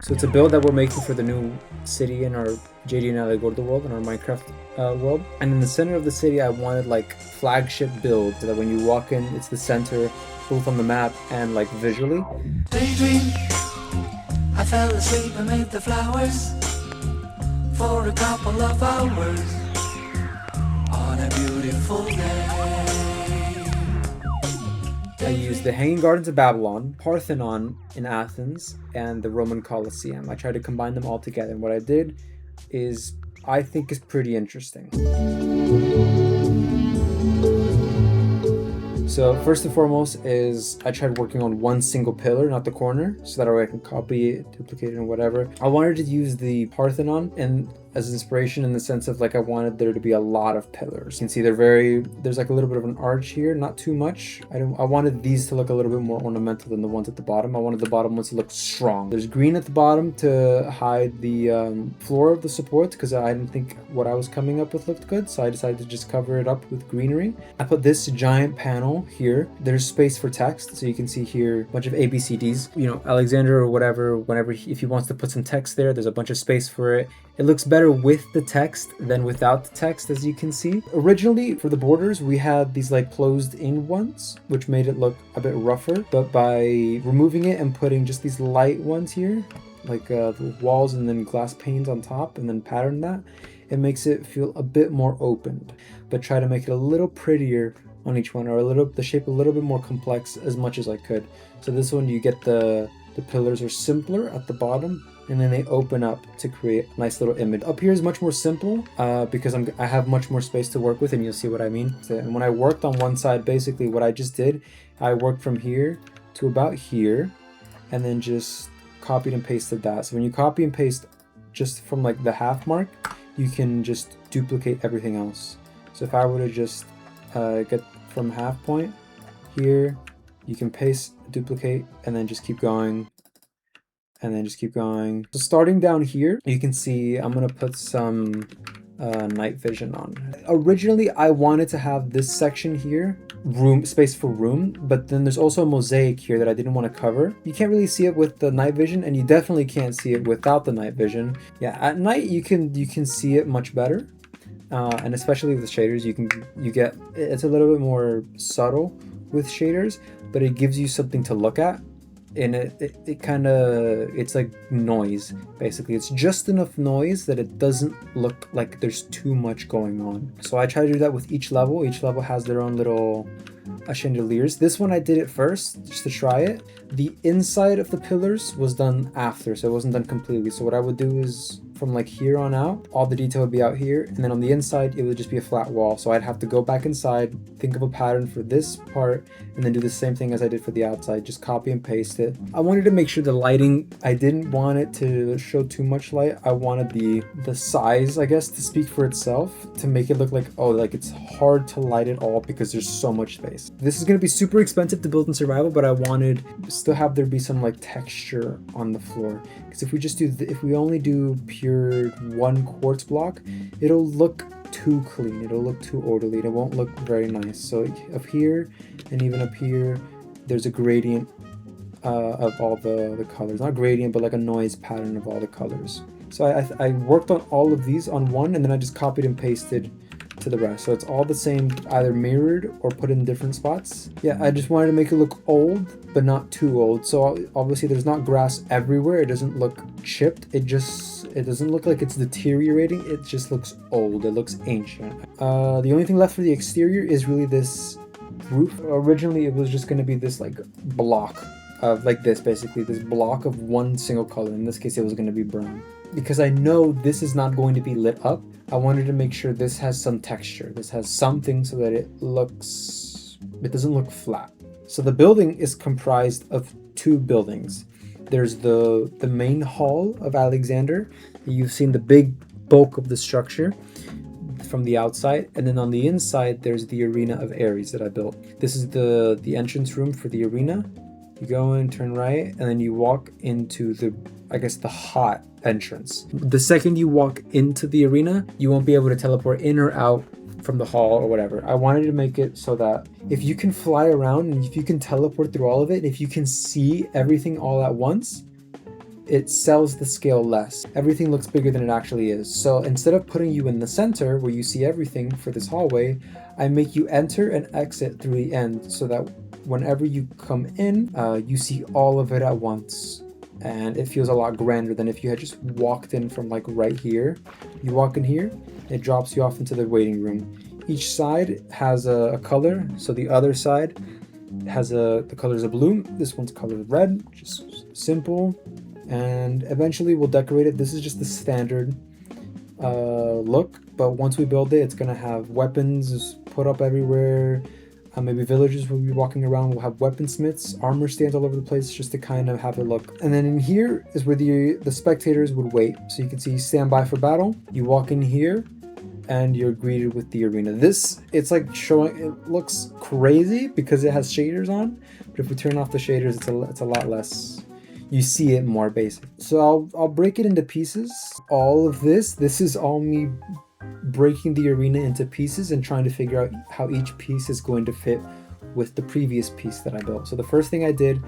So it's a build that we're making for the new city in our JD and LA Gordo world, in our Minecraft world. And in the center of the city, I wanted like flagship build so that when you walk in, it's the center, both on the map and like visually. Daydream, I fell asleep amid the flowers for a couple of hours on a beautiful day. I used the Hanging Gardens of Babylon, Parthenon in Athens, and the Roman Colosseum. I tried to combine them all together, and what I did is, I think, is pretty interesting. So first and foremost is I tried working on one single pillar, not the corner, so that way I can copy it, duplicate it, and whatever. I wanted to use the Parthenon and as inspiration in the sense of like I wanted there to be a lot of pillars. You can see there's like a little bit of an arch here, not too much. I wanted these to look a little bit more ornamental than the ones at the bottom. I wanted the bottom ones to look strong. There's green at the bottom to hide the floor of the supports because I didn't think what I was coming up with looked good, so I decided to just cover it up with greenery. I put this giant panel here. There's space for text, so you can see here a bunch of ABCDs. You know, Alexander or whatever, if he wants to put some text there, there's a bunch of space for it. It looks better with the text than without the text, as you can see. Originally, for the borders, we had these like closed in ones, which made it look a bit rougher. But by removing it and putting just these light ones here, like the walls and then glass panes on top and then pattern that, it makes it feel a bit more opened. But try to make it a little prettier on each one, or the shape a little bit more complex as much as I could. So this one, you get the pillars are simpler at the bottom, and then they open up to create a nice little image. Up here is much more simple because I have much more space to work with, and you'll see what I mean. So, and when I worked on one side, basically what I just did, I worked from here to about here, and then just copied and pasted that. So when you copy and paste just from like the half mark, you can just duplicate everything else. So if I were to just get from half point here, you can paste, duplicate, and then just keep going, and then just keep going. So starting down here, you can see I'm gonna put some night vision on. Originally, I wanted to have this section here, space for room, but then there's also a mosaic here that I didn't want to cover. You can't really see it with the night vision, and you definitely can't see it without the night vision. Yeah, at night you can see it much better. And especially with shaders, it's a little bit more subtle with shaders, but it gives you something to look at, and it's like noise. Basically, it's just enough noise that it doesn't look like there's too much going on. So I try to do that with each level. Each level has their own little chandeliers. This one I did it first just to try it. The inside of the pillars was done after, so it wasn't done completely. So what I would do is from like here on out, all the detail would be out here, and then on the inside it would just be a flat wall. So I'd have to go back inside, think of a pattern for this part, and then do the same thing as I did for the outside, just copy and paste it. I wanted to make sure the lighting, I didn't want it to show too much light. I wanted the size, I guess, to speak for itself, to make it look like, oh, like it's hard to light it all because there's so much space. This is going to be super expensive to build in survival, but I wanted still have there be some like texture on the floor, because if we only do pure one quartz block, it'll look too clean, it'll look too orderly, it won't look very nice. So up here and even up here, there's a gradient of all the colors, not gradient, but like a noise pattern of all the colors. So I worked on all of these on one, and then I just copied and pasted to the rest, so it's all the same, either mirrored or put in different spots. Yeah, I just wanted to make it look old but not too old. So obviously there's not grass everywhere, it doesn't look chipped, it doesn't look like it's deteriorating, it just looks old, it looks ancient. The only thing left for the exterior is really this roof. Originally it was just going to be this like block of like this, basically this block of one single color. In this case it was going to be brown. Because I know this is not going to be lit up, I wanted to make sure this has some texture, this has something, so that it doesn't look flat. So the building is comprised of two buildings. There's the main hall of Alexander. You've seen the big bulk of the structure from the outside, and then on the inside there's the arena of Ares that I built. This is the entrance room for the arena. You go in, turn right, and then you walk into the hot entrance. The second you walk into the arena, you won't be able to teleport in or out from the hall or whatever. I wanted to make it so that if you can fly around and if you can teleport through all of it, and if you can see everything all at once, it sells the scale less. Everything looks bigger than it actually is. So instead of putting you in the center where you see everything for this hallway, I make you enter and exit through the end so that whenever you come in, you see all of it at once. And it feels a lot grander than if you had just walked in from like right here. You walk in here, it drops you off into the waiting room. Each side has a color, so the other side has the colors of blue. This one's colored red, just simple. And eventually we'll decorate it. This is just the standard look, but once we build it, it's gonna have weapons put up everywhere. Maybe villagers will be walking around. We'll have weaponsmiths, armor stands all over the place just to kind of have it look. And then in here is where the spectators would wait. So you can see stand by for battle. You walk in here and you're greeted with the arena. This, it's like showing, it looks crazy because it has shaders on, but if we turn off the shaders, it's a lot less. You see it more basic. So I'll break it into pieces. All of this is all me breaking the arena into pieces and trying to figure out how each piece is going to fit with the previous piece that I built. So the first thing I did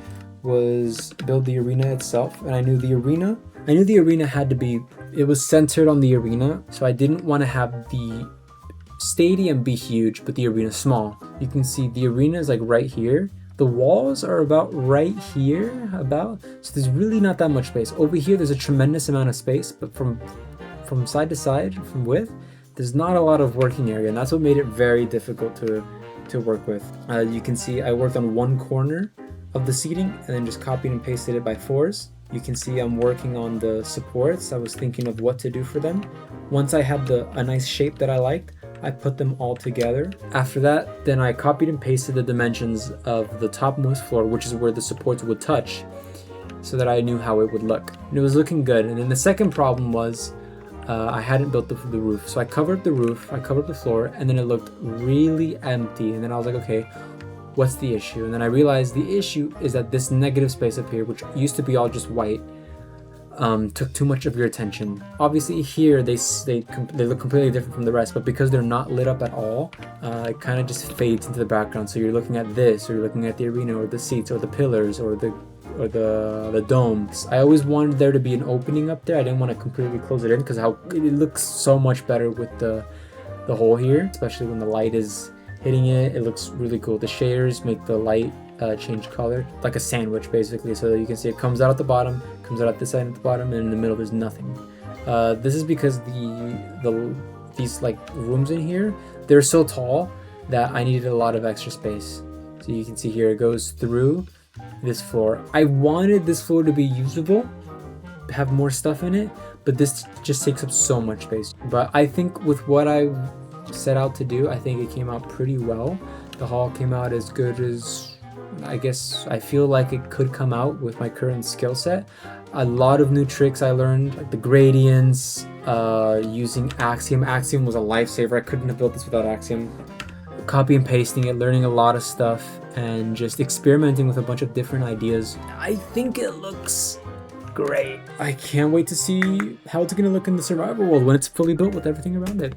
was build the arena itself, and I knew the arena had to be, it was centered on the arena, so I didn't want to have the stadium be huge but the arena small. You can see the arena is like right here. The walls are about right here, so there's really not that much space. Over here there's a tremendous amount of space, but from side to side, from width, there's not a lot of working area, and that's what made it very difficult to work with. You can see I worked on one corner of the seating and then just copied and pasted it by 4s. You can see I'm working on the supports. I was thinking of what to do for them. Once I had a nice shape that I liked, I put them all together. After that, then I copied and pasted the dimensions of the topmost floor, which is where the supports would touch, so that I knew how it would look. And it was looking good. And then the second problem was I hadn't built the roof. So I covered the roof, I covered the floor, and then it looked really empty. And then I was like, okay, what's the issue? And then I realized the issue is that this negative space up here, which used to be all just white, took too much of your attention. Obviously here they look completely different from the rest, but because they're not lit up at all, it kind of just fades into the background. So you're looking at this, or you're looking at the arena, or the seats, or the pillars, or the domes. I always wanted there to be an opening up there. I didn't want to completely close it in because how it looks so much better with the hole here, especially when the light is hitting it. It looks really cool. The shaders make the light change color, like a sandwich basically. So you can see it comes out at the bottom, comes out at this side at the bottom, and in the middle there's nothing. This is because these like rooms in here, they're so tall that I needed a lot of extra space. So you can see here it goes through this floor. I wanted this floor to be usable, have more stuff in it, but this just takes up so much space. But I think with what I set out to do, I think it came out pretty well. The hall came out as good as I guess I feel like it could come out with my current skill set. A lot of new tricks I learned, like the gradients, using Axiom. Axiom was a lifesaver. I couldn't have built this without Axiom. Copy and pasting it, learning a lot of stuff, and just experimenting with a bunch of different ideas. I think it looks great. I can't wait to see how it's gonna look in the survival world when it's fully built with everything around it.